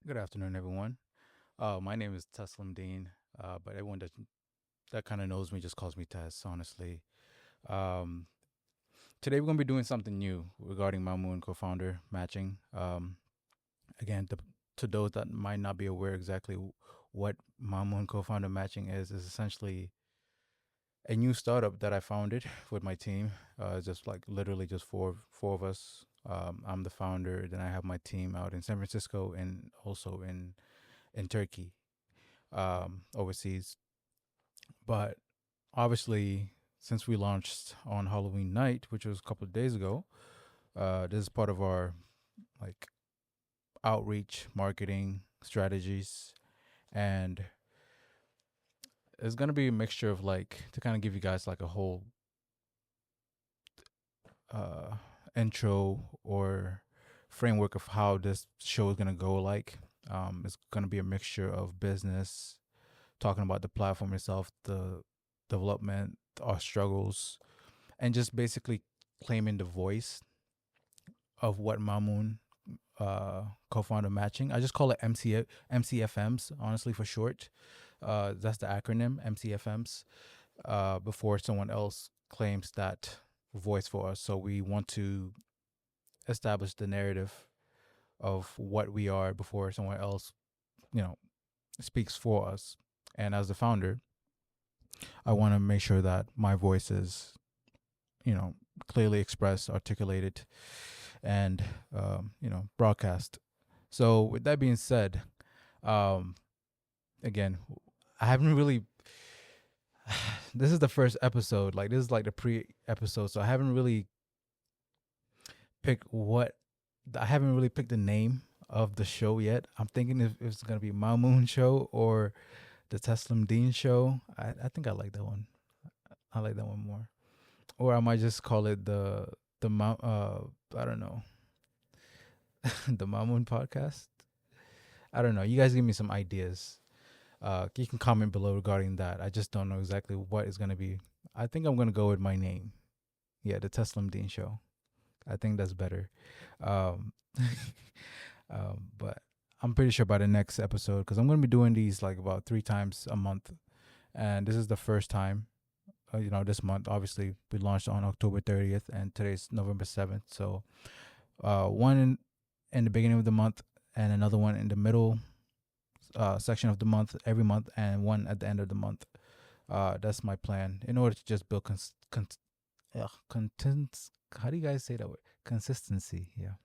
Good afternoon, everyone. My name is Teslim Dean, but everyone that kind of knows me just calls me Tess, honestly. Um, Today, we're going to be doing something new regarding Mamun Co-Founder matching. Again, to those that might not be aware exactly what Mamun Co-Founder matching is essentially a new startup that I founded with my team. Just like literally just four of us. I'm the founder. Then I have my team out in San Francisco and also in Turkey, overseas. But obviously, since we launched on Halloween night, which was a couple of days ago, this is part of our like outreach marketing strategies, and it's gonna be a mixture of like to kind of give you guys like a whole uh, intro or framework of how this show is gonna go. Like, it's gonna be a mixture of business, talking about the platform itself, the development, our struggles, and just basically claiming the voice of what Mamun co-founder matching. I just call it MCFMs, honestly, for short. That's the acronym, MCFMs, before someone else claims that voice for us. So we want to establish the narrative of what we are before someone else, you know, speaks for us. And as the founder, I want to make sure that my voice is, you know, clearly expressed, articulated, and broadcast. So with that being said, um, again, I haven't really. This is the first episode. Like this is like the pre-episode, so I haven't really picked what. I haven't really picked the name of the show yet. I'm thinking if it's gonna be Mamun Show or the Teslim Dean Show. I think I like that one. I like that one more. Or I might just call it the I don't know, the Mamun Podcast. I don't know. You guys give me some ideas. You can comment below regarding that. I just don't know exactly what is gonna be. I think I'm gonna go with my name. Yeah, the Teslim Dean Show. I think that's better. Um, but I'm pretty sure by the next episode, because I'm gonna be doing these like about 3 times a month, and this is the first time. This month. Obviously, we launched on October 30th, and today's November 7th. So, one in the beginning of the month, and another one in the middle section of the month every month, and one at the end of the month. That's my plan in order to just build content. How do you guys say that word? Consistency. Yeah,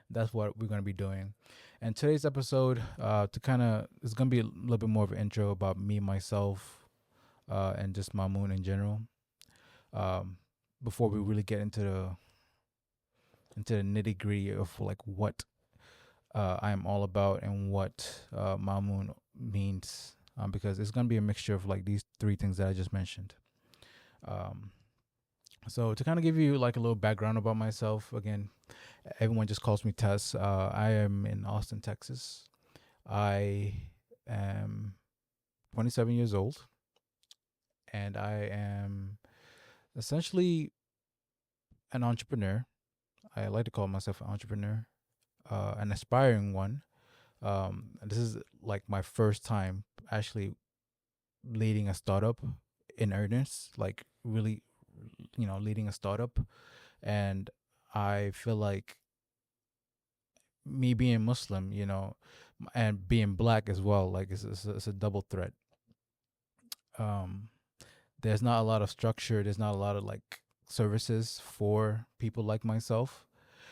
that's what we're gonna be doing. And today's episode, to kind of, it's gonna be a little bit more of an intro about me, myself, and just Mamun in general. Um, Before we really get into the nitty gritty of like what I am all about and what Mamun means, because it's gonna be a mixture of like these three things that I just mentioned. Um, so to kind of give you like a little background about myself, again, everyone just calls me Tess. I am in Austin, Texas. I am 27 years old, and I am essentially an entrepreneur. I like to call myself an entrepreneur, an aspiring one. This is like my first time actually leading a startup in earnest, like really, leading a startup. And I feel like me being Muslim, and being black as well, like it's a double threat. Um, there's not a lot of structure. There's not a lot of like services for people like myself,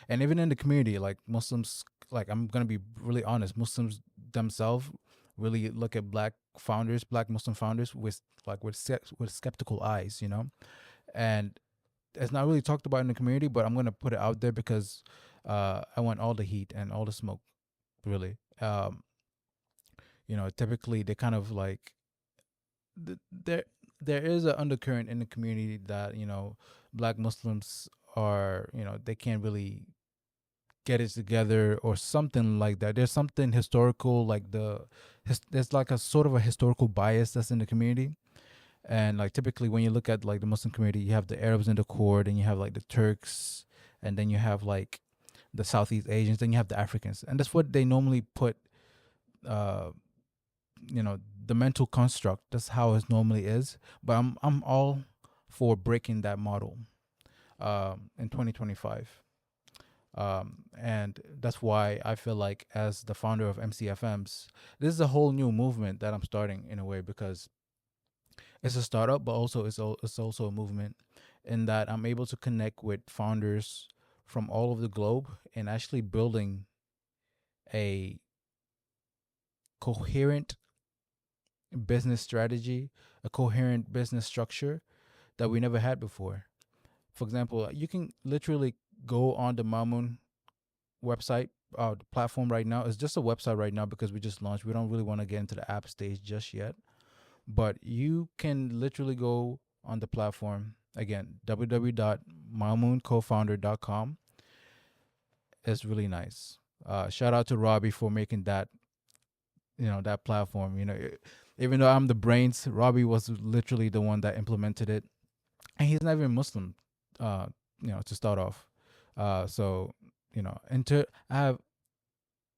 and even in the community, like Muslims, like I'm gonna be really honest, Muslims themselves really look at black Muslim founders with like with skeptical eyes, and it's not really talked about in the community, but I'm gonna put it out there because I want all the heat and all the smoke, really. Typically they kind of like there there is an undercurrent in the community that black Muslims are they can't really get it together or something like that. There's something historical, like there's like a sort of a historical bias that's in the community. And like typically when you look at like the Muslim community, you have the Arabs in the court, and you have like the Turks, and then you have like the Southeast Asians, then you have the Africans, and that's what they normally put. Uh, the mental construct. That's how it normally is. But I'm all for breaking that model in 2025. And that's why I feel like, as the founder of MCFMs, this is a whole new movement that I'm starting in a way, because it's a startup, but also it's also a movement, in that I'm able to connect with founders from all over the globe and actually building a coherent business strategy, a coherent business structure that we never had before. For example, you can literally go on the Mamun website, the platform right now. It's just a website right now because we just launched. We don't really want to get into the app stage just yet. But you can literally go on the platform again, www.mamuncofoundr.com. It's really nice. Shout out to Robbie for making that platform. Even though I'm the brains, Robbie was literally the one that implemented it, and he's not even Muslim. To start off, so I have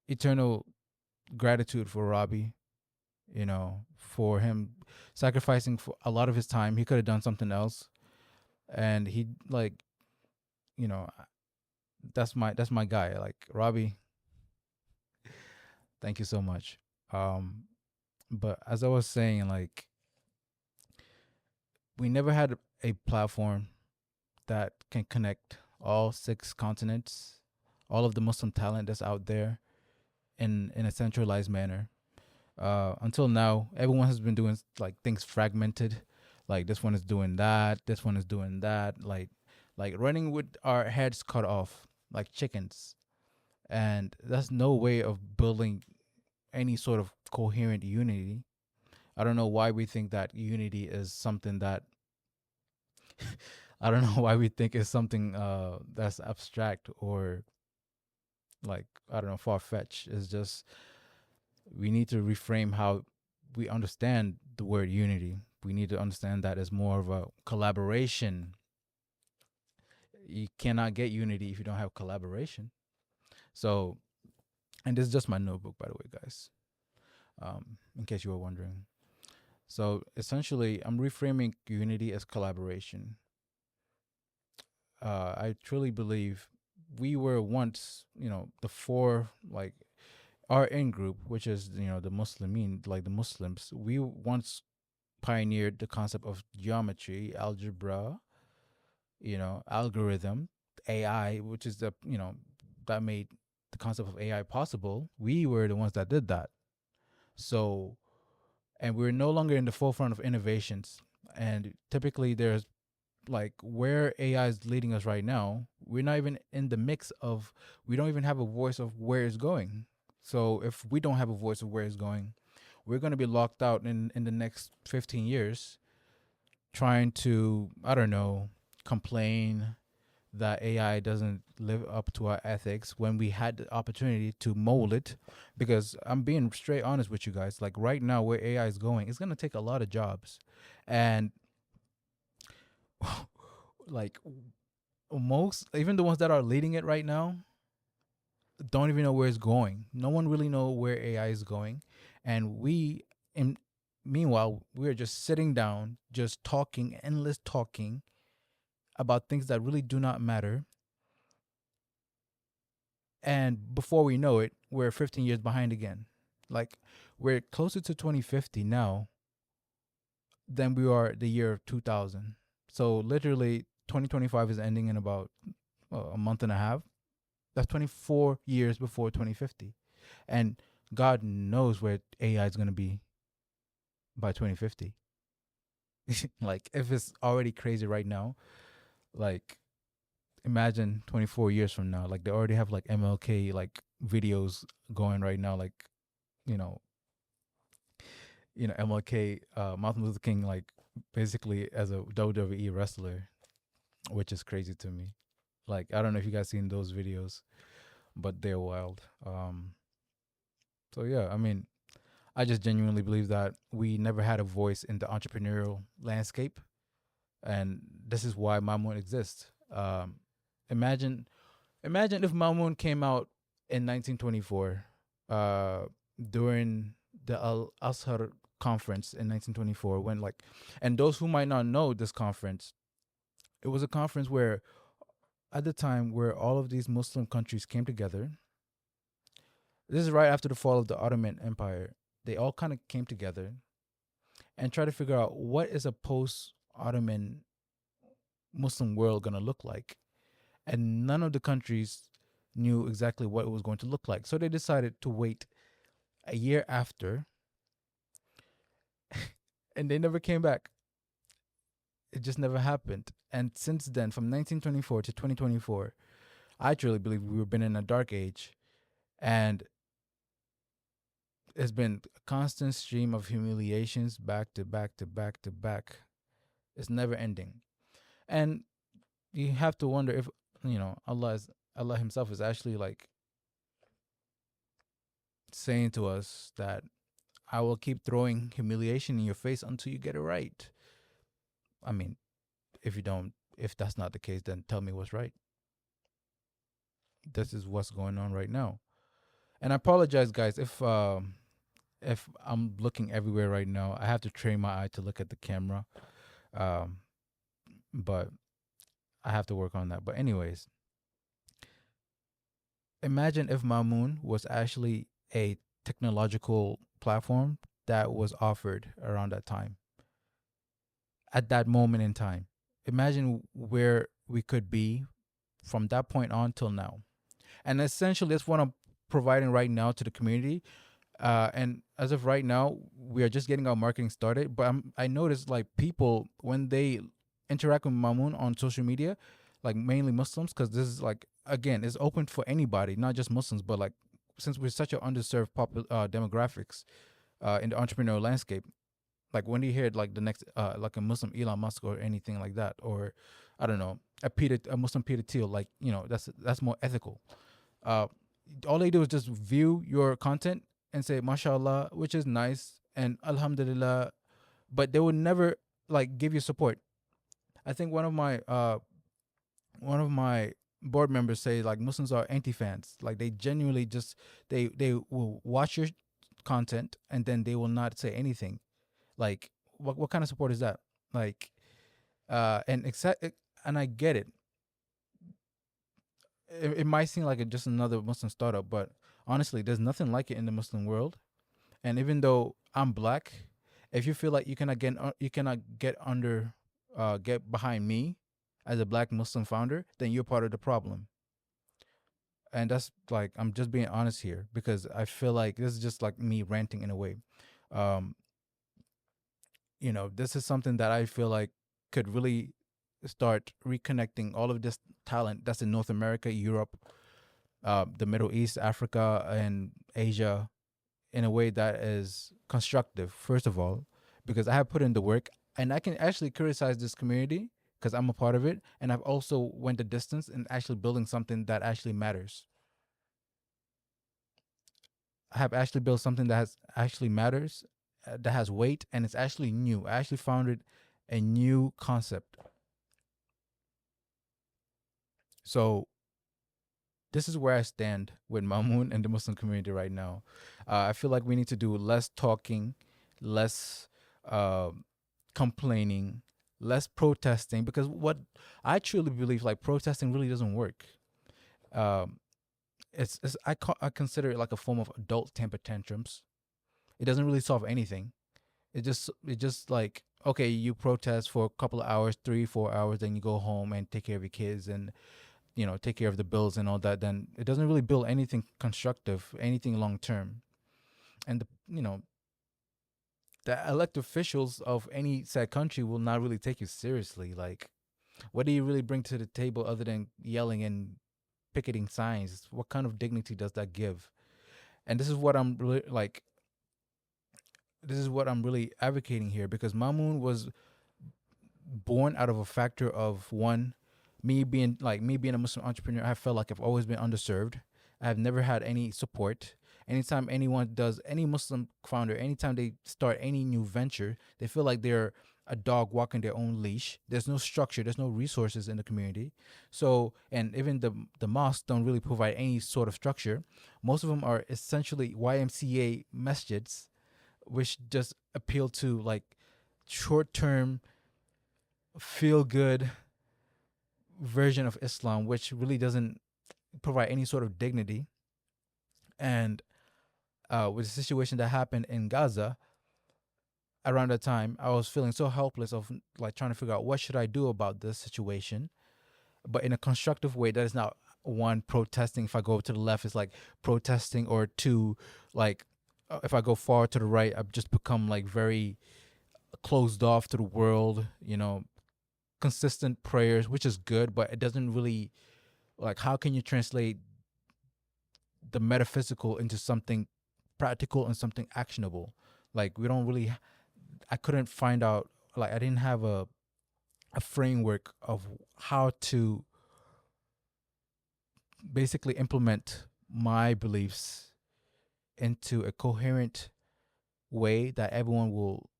eternal gratitude for Robbie. For him sacrificing for a lot of his time. He could have done something else, and he, like, you know, that's my guy. Like, Robbie, thank you so much. But as I was saying, like, we never had a platform that can connect all 6 continents, all of the Muslim talent that's out there, in a centralized manner. Until now, everyone has been doing, like, things fragmented. Like, this one is doing that, this one is doing that, like running with our heads cut off like chickens. And that's no way of building any sort of coherent unity. I don't know why we think that unity is something that I don't know why we think it's something that's abstract, or, like, I don't know, far fetched. It's just, we need to reframe how we understand the word unity. We need to understand that it's more of a collaboration. You cannot get unity if you don't have collaboration. So, and this is just my notebook, by the way, guys, in case you were wondering. So essentially, I'm reframing unity as collaboration. I truly believe we were once, the four, like, our in group, which is, the Muslimin, like the Muslims. We once pioneered the concept of geometry, algebra, algorithm, AI, which is that made the concept of AI possible. We were the ones that did that. So, and we're no longer in the forefront of innovations. And typically, there's, like, where AI is leading us right now, we're not even in the mix of, we don't even have a voice of where it's going. So if we don't have a voice of where it's going, we're going to be locked out in the next 15 years trying to, I don't know, complain that AI doesn't live up to our ethics when we had the opportunity to mold it. Because I'm being straight honest with you guys. Like, right now, where AI is going, it's going to take a lot of jobs. And like, most, even the ones that are leading it right now, don't even know where it's going. No one really know where AI is going. And meanwhile, we're just sitting down, just talking, endless talking about things that really do not matter. And before we know it, we're 15 years behind again. Like, we're closer to 2050 now than we are the year 2000. So literally, 2025 is ending in about a month and a half. That's 24 years before 2050. And God knows where AI is going to be by 2050. Like, if it's already crazy right now, like, imagine 24 years from now. Like, they already have, like, MLK, like, videos going right now. Like, you know, MLK, Martin Luther King, like, basically as a WWE wrestler, which is crazy to me. Like, I don't know if you guys seen those videos, but they're wild. So yeah, I mean, I just genuinely believe that we never had a voice in the entrepreneurial landscape, and this is why Mamun exists. Imagine Imagine if Mamun came out in 1924, uh, during the Al Azhar conference in 1924, when like, and those who might not know this conference, it was a conference where at the time where all of these Muslim countries came together. This is right after the fall of the Ottoman Empire. They all kind of came together and tried to figure out what is a post Ottoman Muslim world going to look like. And none of the countries knew exactly what it was going to look like. So they decided to wait a year after, and they never came back. It just never happened. And since then, from 1924 to 2024, I truly believe we've been in a dark age, and it's been a constant stream of humiliations back to back to back to back. It's never ending. And you have to wonder if, Allah himself is actually like saying to us that I will keep throwing humiliation in your face until you get it right. I mean, if that's not the case, then tell me what's right. This is what's going on right now. And I apologize, guys, if I'm looking everywhere right now. I have to train my eye to look at the camera. Um, but I have to work on that. But anyways, imagine if Mamun was actually a technological platform that was offered around that time, at that moment in time. Imagine where we could be from that point on till now. And essentially, that's what I'm providing right now to the community. And as of right now, we are just getting our marketing started. But I noticed like people, when they interact with Mamun on social media, like mainly Muslims, because this is like, again, it's open for anybody, not just Muslims, but like since we're such an underserved demographics in the entrepreneurial landscape, like when you hear like the next like a Muslim Elon Musk or anything like that, or I don't know, a Muslim Peter Thiel, like that's more ethical. Uh, all they do is just view your content and say mashallah, which is nice, and alhamdulillah, but they would never like give you support. I think one of my board members say like Muslims are anti fans. Like they genuinely just they will watch your content and then they will not say anything. Like what kind of support is that? Like and I get it. It might seem like just another Muslim startup, but honestly, there's nothing like it in the Muslim world. And even though I'm black, if you feel like you cannot get behind me as a black Muslim founder, then you're part of the problem. And that's like I'm just being honest here because I feel like this is just like me ranting in a way. Um, this is something that I feel like could really start reconnecting all of this talent that's in North America, Europe, the Middle East, Africa, and Asia in a way that is constructive, first of all, because I have put in the work and I can actually criticize this community because I'm a part of it. And I've also went the distance in actually building something that actually matters. I have actually built something that has actually matters, that has weight, and it's actually new. I actually founded a new concept. So this is where I stand with Mamun and the Muslim community right now. I feel like we need to do less talking, less complaining, less protesting, because what I truly believe, like protesting really doesn't work. Um, I consider it like a form of adult temper tantrums. It doesn't really solve anything. It just like, okay, you protest for a couple of hours, 3 4 hours, then you go home and take care of your kids and take care of the bills and all that. Then it doesn't really build anything constructive, anything long term. And the elected officials of any said country will not really take you seriously. Like, what do you really bring to the table other than yelling and picketing signs? What kind of dignity does that give? And this is what I'm really like. This is what I'm really advocating here because Mamun was born out of a factor of one, me being a Muslim entrepreneur. I felt like I've always been underserved. I've never had any support. Anytime any Muslim founder, anytime they start any new venture, they feel like they're a dog walking their own leash. There's no structure. There's no resources in the community. So, and even the mosques don't really provide any sort of structure. Most of them are essentially YMCA masjids, which just appeal to like short term, feel good version of Islam, which really doesn't provide any sort of dignity. And with the situation that happened in Gaza around that time, I was feeling so helpless of like trying to figure out what should I do about this situation, but in a constructive way that is not one protesting. If I go to the left, it's like protesting, or two, like if I go far to the right, I've just become like very closed off to the world. Consistent prayers, which is good, but it doesn't really like how can you translate the metaphysical into something practical and something actionable? Like we don't really I couldn't find out, like I didn't have a framework of how to basically implement my beliefs into a coherent way that everyone will,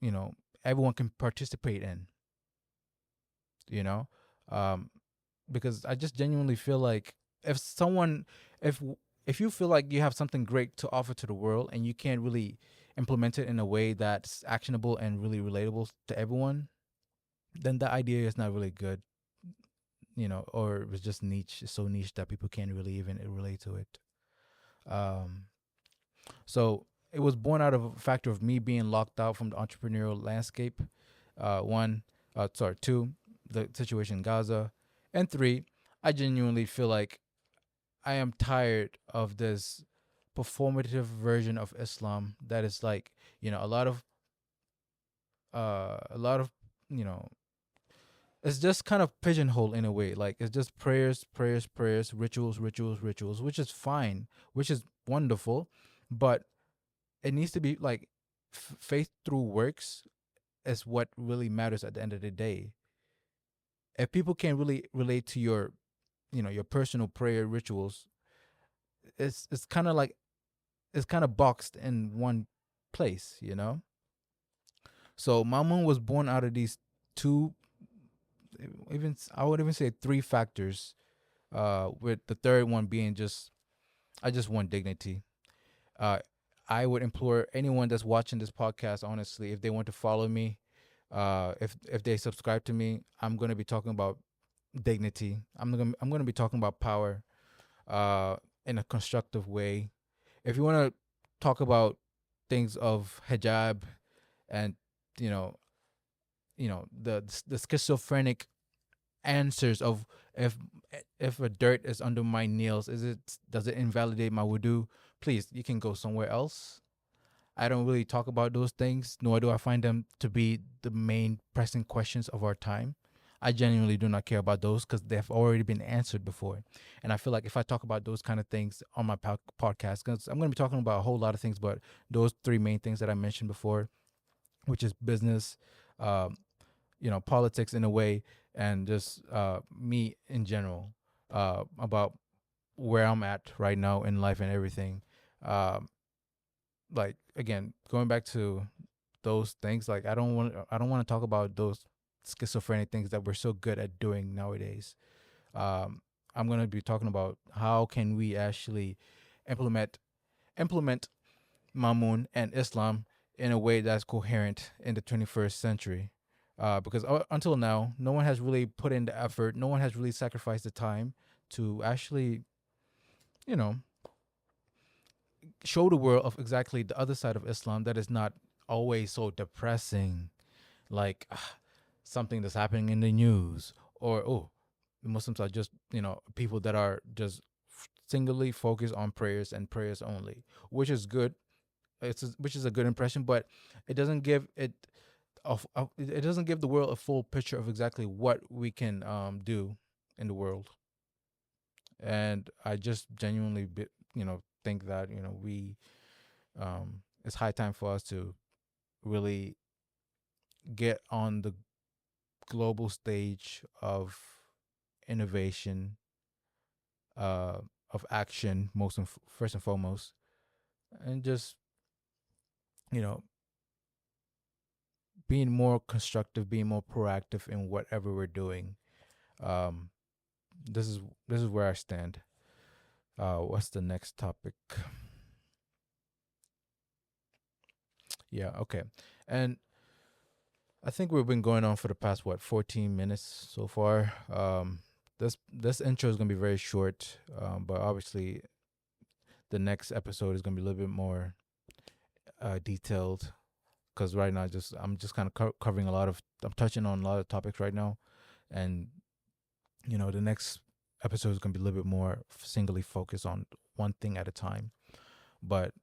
you know, everyone can participate in, you know? Um because I just genuinely feel like if someone if if you feel like you have something great to offer to the world and you can't really implement it in a way that's actionable and really relatable to everyone, then that idea is not really good, or it was just niche. It's so niche that people can't really even relate to it. Um, so it was born out of a factor of me being locked out from the entrepreneurial landscape. Two, the situation in Gaza, and three, I genuinely feel like I am tired of this performative version of Islam that is like, a lot of, you know, it's just kind of pigeonholed in a way. Like it's just prayers, prayers, prayers, rituals, rituals, rituals, which is fine, which is wonderful, but it needs to be like faith through works is what really matters at the end of the day. If people can't really relate to your personal prayer rituals, it's kind of like it's kind of boxed in one place. So Mamun was born out of these two, even I would even say three factors. With the third one being just I just want dignity. Uh, I would implore anyone that's watching this podcast, honestly, if they want to follow me, if they subscribe to me, I'm gonna be talking about dignity. I'm gonna be talking about power, in a constructive way. If you want to talk about things of hijab and you know the schizophrenic answers of if if a dirt is under my nails, does it invalidate my wudu? Please, you can go somewhere else. I don't really talk about those things, nor do I find them to be the main pressing questions of our time. I genuinely do not care about those because they've already been answered before. And I feel like if I talk about those kind of things on my podcast, because I'm going to be talking about a whole lot of things, but those three main things that I mentioned before, which is business, um, politics in a way, and just me in general, about where I'm at right now in life and everything. Um, like again, going back to those things, like I don't want to talk about those schizophrenic things that we're so good at doing nowadays. Um, I'm gonna be talking about how can we actually implement implement Mamun and Islam in a way that's coherent in the 21st century. Because until now, no one has really put in the effort. No one has really sacrificed the time to actually, you know, show the world of exactly the other side of Islam that is not always so depressing, like something that's happening in the news, or the Muslims are just people that are just singly focused on prayers and prayers only, which is good. Which is a good impression, but it doesn't give it doesn't give the world a full picture of exactly what we can do in the world. And I just genuinely think that we it's high time for us to really get on the global stage of innovation, uh, of action, first and foremost, and just you know being more constructive, being more proactive in whatever we're doing. Um, this is where I stand. What's the next topic? Yeah, okay. And I think we've been going on for the past 14 minutes so far. This intro is gonna be very short, but obviously the next episode is gonna be a little bit more detailed, because right now I'm just kind of covering I'm touching on a lot of topics right now, and the next episode is gonna be a little bit more singly focused on one thing at a time. But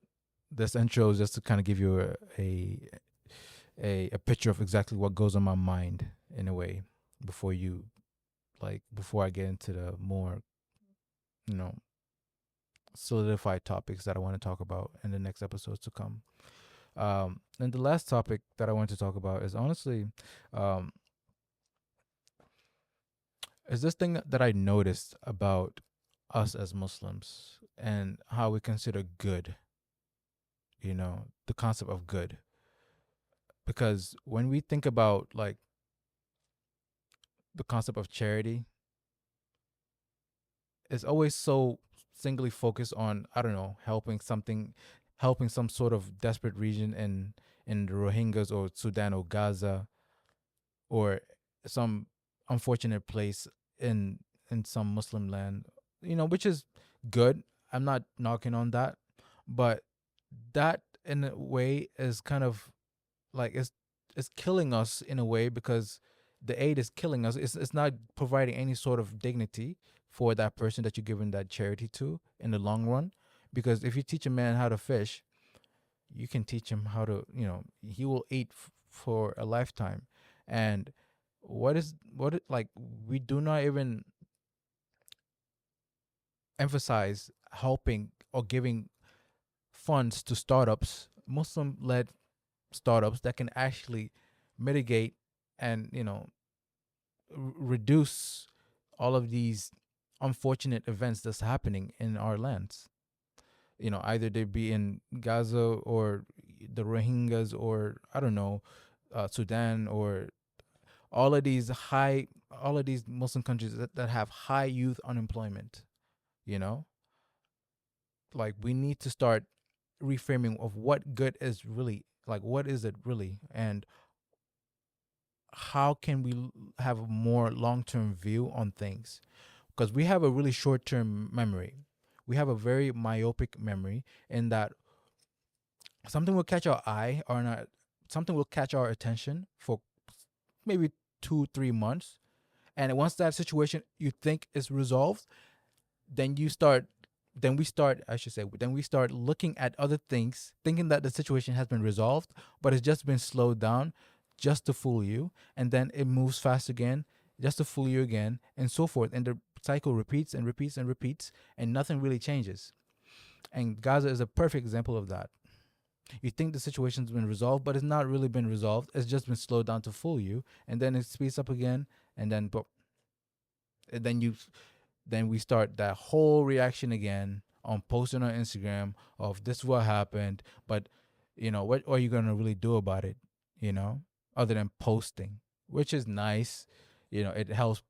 this intro is just to kind of give you a picture of exactly what goes on my mind in a way before I get into the more solidified topics that I want to talk about in the next episodes to come. And the last topic that I want to talk about is honestly is this thing that I noticed about us as Muslims and how we consider good, the concept of good. Because when we think about like the concept of charity, it's always so singly focused on, I don't know, helping some sort of desperate region in the Rohingyas or Sudan or Gaza, or some unfortunate place in some Muslim land, which is good. I'm not knocking on that, but that in a way is kind of like it's killing us in a way, because the aid is killing us. It's not providing any sort of dignity for that person that you're giving that charity to in the long run. Because if you teach a man how to fish, you can teach him how to, he will eat for a lifetime. And like, we do not even emphasize helping or giving funds to startups, Muslim led startups, that can actually mitigate and reduce all of these unfortunate events that's happening in our lands. Either they be in Gaza or the Rohingyas, or I don't know, Sudan, or all of these Muslim countries that have high youth unemployment. you know like, we need to start reframing of what good is really, like, what is it really, and how can we have a more long-term view on things, because we have a really short-term memory. We have a very myopic memory, in that something will catch our eye, or not, something will catch our attention for maybe 2-3 months, and once that situation you think is resolved, then you start then we start I should say then we start looking at other things, thinking that the situation has been resolved, but it's just been slowed down just to fool you, and then it moves fast again just to fool you again, and so forth, and the cycle repeats and repeats and repeats, and nothing really changes. And Gaza is a perfect example of that. You think the situation's been resolved, but it's not really been resolved. It's just been slowed down to fool you, and then it speeds up again, and then and then we start that whole reaction again on posting on Instagram of this is what happened, but what are you gonna really do about it? Other than posting, which is nice, it helps,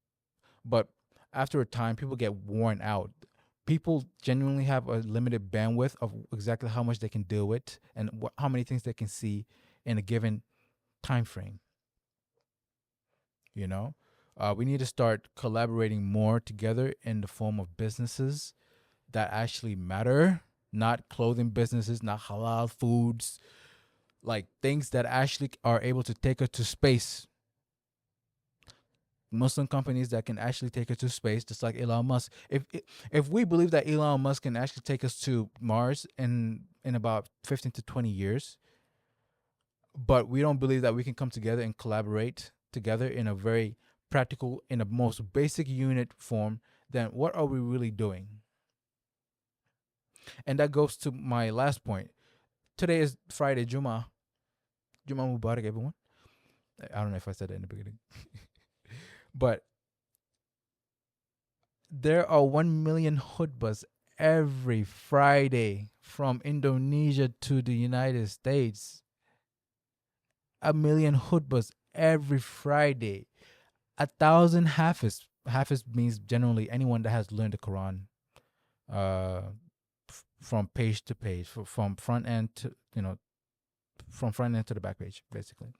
but after a time, people get worn out. People genuinely have a limited bandwidth of exactly how much they can deal with, and how many things they can see in a given time frame. We need to start collaborating more together in the form of businesses that actually matter, not clothing businesses, not halal foods, like things that actually are able to take us to space. Muslim companies that can actually take us to space, just like Elon Musk. If we believe that Elon Musk can actually take us to Mars in about 15 to 20 years, but we don't believe that we can come together and collaborate together in a very practical, in a most basic unit form, then what are we really doing? And that goes to my last point. Today is Friday, Juma Mubarak, everyone. I don't know if I said that in the beginning. But there are 1 million khutbahs every Friday from Indonesia to the United States. a million khutbas every Friday. 1,000 hafiz. Hafiz means generally anyone that has learned the Quran, uh, from page to page, from front end to from front end to the back page, basically.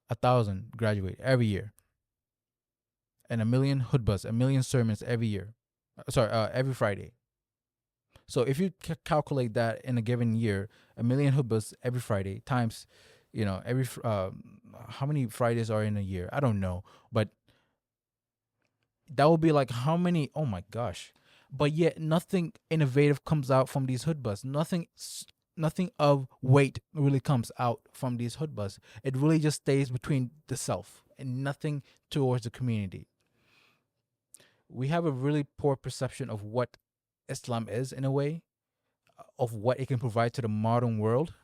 1,000 graduate every year, and a million khutbas, a million sermons every year. Every Friday. So if you calculate that in a given year, a million khutbas every Friday times, how many Fridays are in a year? I don't know, but that would be like how many? Oh my gosh! But yet nothing innovative comes out from these khutbas. Nothing of weight really comes out from these khutbas. It really just stays between the self and nothing towards the community. We have a really poor perception of what Islam is in a way, of what it can provide to the modern world,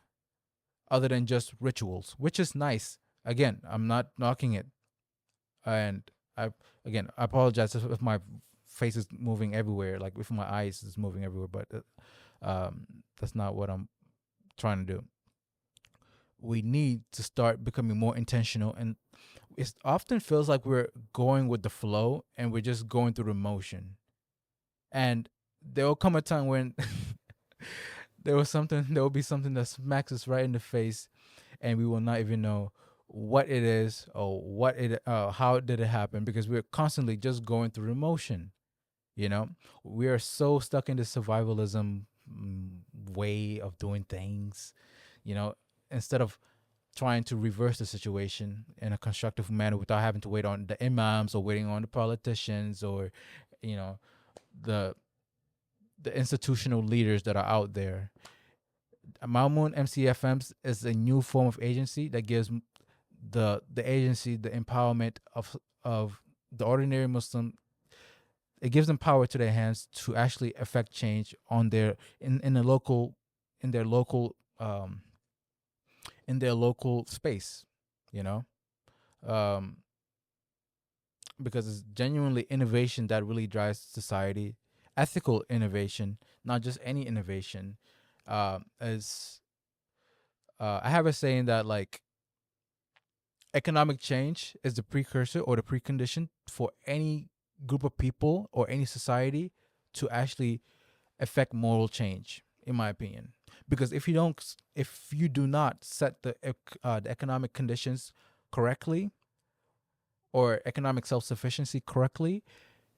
other than just rituals, which is nice. Again, I'm not knocking it, and I apologize if my face is moving everywhere, like if my eyes is moving everywhere, but that's not what I'm trying to do. We need to start becoming more intentional, and it often feels like we're going with the flow and we're just going through the motion. And there will come a time when there will be something that smacks us right in the face, and we will not even know what it is or how did it happen, because we're constantly just going through the motion. You know, we are so stuck in the survivalism way of doing things. You know, instead of trying to reverse the situation in a constructive manner without having to wait on the imams or waiting on the politicians or, you know, the institutional leaders that are out there. Mamun MCFM is a new form of agency that gives the agency the empowerment of the ordinary Muslim. It gives them power to their hands to actually affect change on their in the local in their local in their local space, you know, um, because it's genuinely innovation that really drives society, ethical innovation, not just any innovation. As I have a saying that like economic change is the precursor or the precondition for any group of people or any society to actually affect moral change, in my opinion. Because if you do not set the economic conditions correctly or economic self-sufficiency correctly,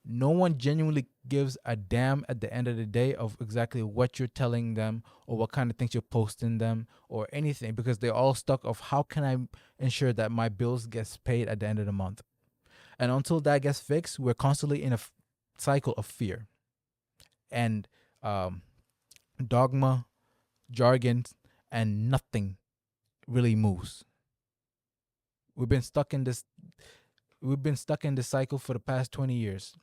no one genuinely gives a damn at the end of the day of exactly what you're telling them or what kind of things you're posting them or anything, because they're all stuck of how can I ensure that my bills gets paid at the end of the month. And until that gets fixed, we're constantly in a cycle of fear and um, dogma, jargon, and nothing really moves. We've been stuck in this. We've been stuck in this cycle for the past 20 years,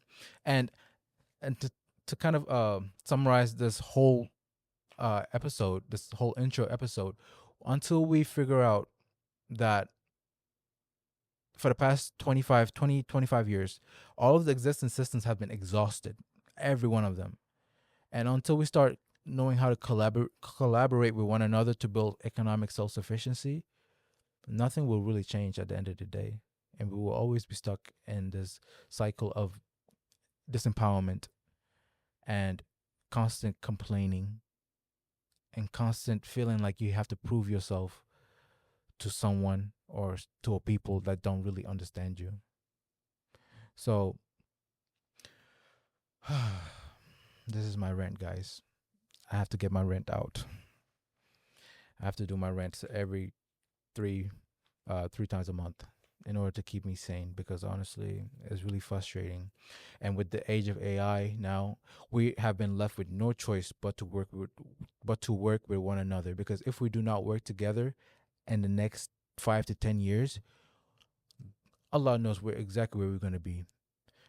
and to kind of summarize this whole episode, this whole intro episode, until we figure out that for the past 25 years, all of the existing systems have been exhausted, every one of them. And until we start knowing how to collaborate with one another to build economic self-sufficiency, nothing will really change at the end of the day. And we will always be stuck in this cycle of disempowerment and constant complaining and constant feeling like you have to prove yourself to someone or to a people that don't really understand you. So this is my rent, guys. I have to get my rent out. I have to do my rent every three times a month in order to keep me sane, because honestly it's really frustrating. And with the age of AI now, we have been left with no choice but to work with one another, because if we do not work together in the next 5 to 10 years, Allah knows exactly where we're going to be,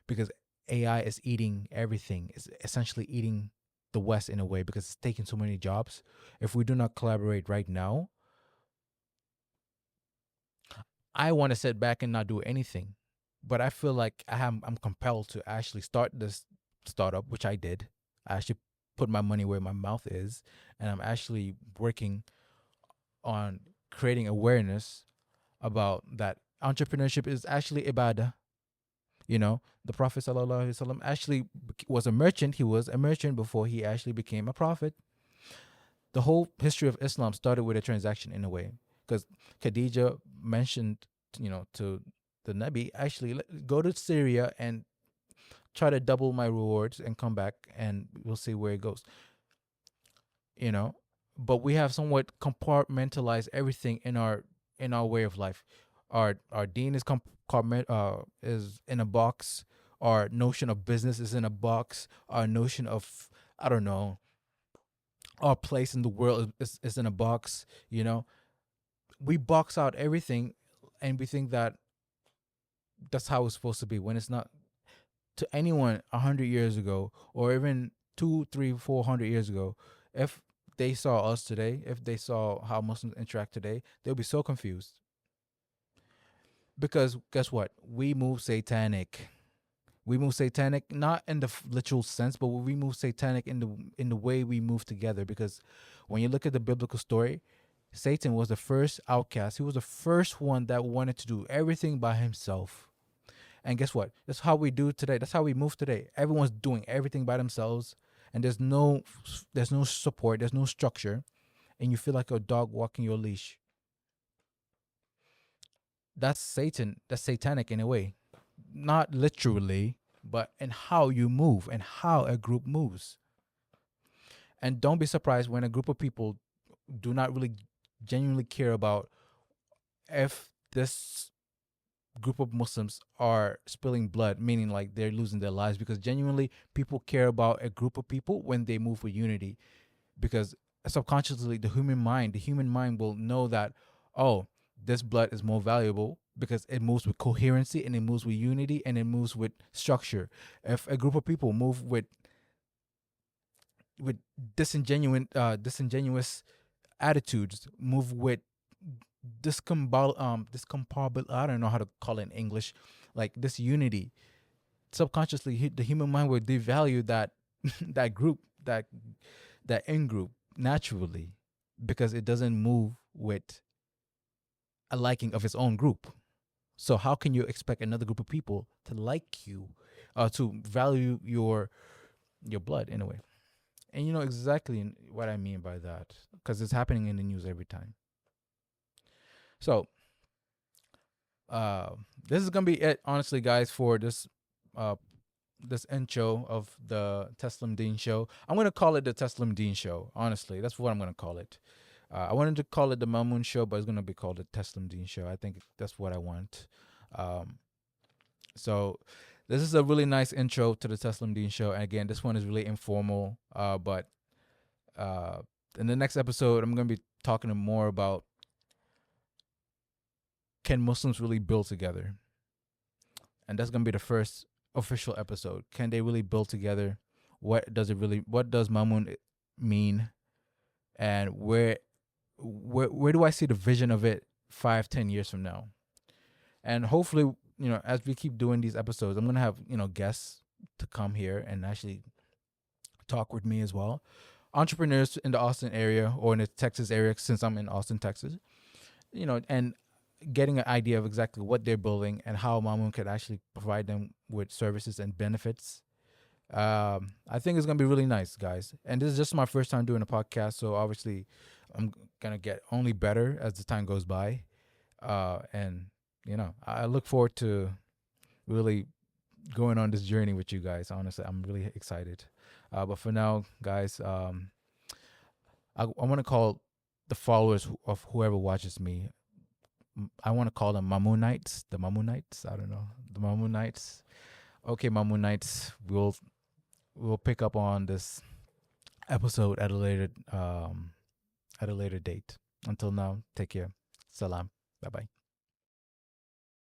because AI is eating everything. It's essentially eating the West in a way, because it's taking so many jobs. If we do not collaborate right now, I want to sit back and not do anything, but I feel like I'm compelled to actually start this startup, which I did. I actually put my money where my mouth is, and I'm actually working on creating awareness about that entrepreneurship is actually ibadah. The Prophet sallallahu alaihi wasallam actually was a merchant. He was a merchant before he actually became a prophet. The whole history of Islam started with a transaction in a way, because Khadija mentioned, to the Nabi, actually go to Syria and try to double my rewards and come back, and we'll see where it goes. But we have somewhat compartmentalized everything in our way of life. Our deen is in a box. Our notion of business is in a box. Our notion of, I don't know, our place in the world is in a box. We box out everything, and we think that that's how it's supposed to be, when it's not. To anyone 100 years ago, or even 2, 3, 400 years ago, if they saw us today, if they saw how Muslims interact today, they'll be so confused. Because guess what? We move satanic. We move satanic, not in the literal sense, but we move satanic in the way we move together. Because when you look at the biblical story, Satan was the first outcast. He was the first one that wanted to do everything by himself. And guess what? That's how we do today. That's how we move today. Everyone's doing everything by themselves, and there's no support, there's no structure, and you feel like a dog walking your leash. That's Satan. That's satanic in a way. Not literally, but in how you move and how a group moves. And don't be surprised when a group of people do not really genuinely care about if this group of Muslims are spilling blood, meaning like they're losing their lives, because genuinely people care about a group of people when they move with unity. Because subconsciously the human mind will know that, oh, this blood is more valuable because it moves with coherency, and it moves with unity, and it moves with structure. If a group of people move with disingenuous attitudes, move with discombobul, I don't know how to call it in English, like disunity, subconsciously the human mind will devalue that that group, that in group naturally, because it doesn't move with a liking of its own group. So how can you expect another group of people to like you, to value your blood in a way? And you know exactly what I mean by that, because it's happening in the news every time. So this is gonna be it, honestly, guys, for this intro of the Teslim Dean show. I'm gonna call it the Teslim Dean show. Honestly, that's what I'm gonna call it. I wanted to call it the Mamun show, but it's gonna be called the Teslim Dean show. I think that's what I want. So this is a really nice intro to the Teslim Dean show. And again, this one is really informal. But in the next episode, I'm gonna be talking more about, can Muslims really build together? And that's gonna be the first official episode. Can they really build together? What does Mamun mean? And where do I see the vision of it 5-10 years from now? And hopefully, as we keep doing these episodes, I'm gonna have guests to come here and actually talk with me as well. Entrepreneurs in the Austin area or in the Texas area, since I'm in Austin, Texas, and getting an idea of exactly what they're building and how Mamun could actually provide them with services and benefits. I think it's gonna be really nice, guys. And this is just my first time doing a podcast, so obviously I'm gonna get only better as the time goes by. And I look forward to really going on this journey with you guys. Honestly, I'm really excited. But for now, guys, I want to call the followers of whoever watches me, I want to call them Mamunites. The Mamunites. I don't know. The Mamunites. Okay, Mamunites. We'll pick up on this episode at a later date. Until now, take care. Salam. Bye bye.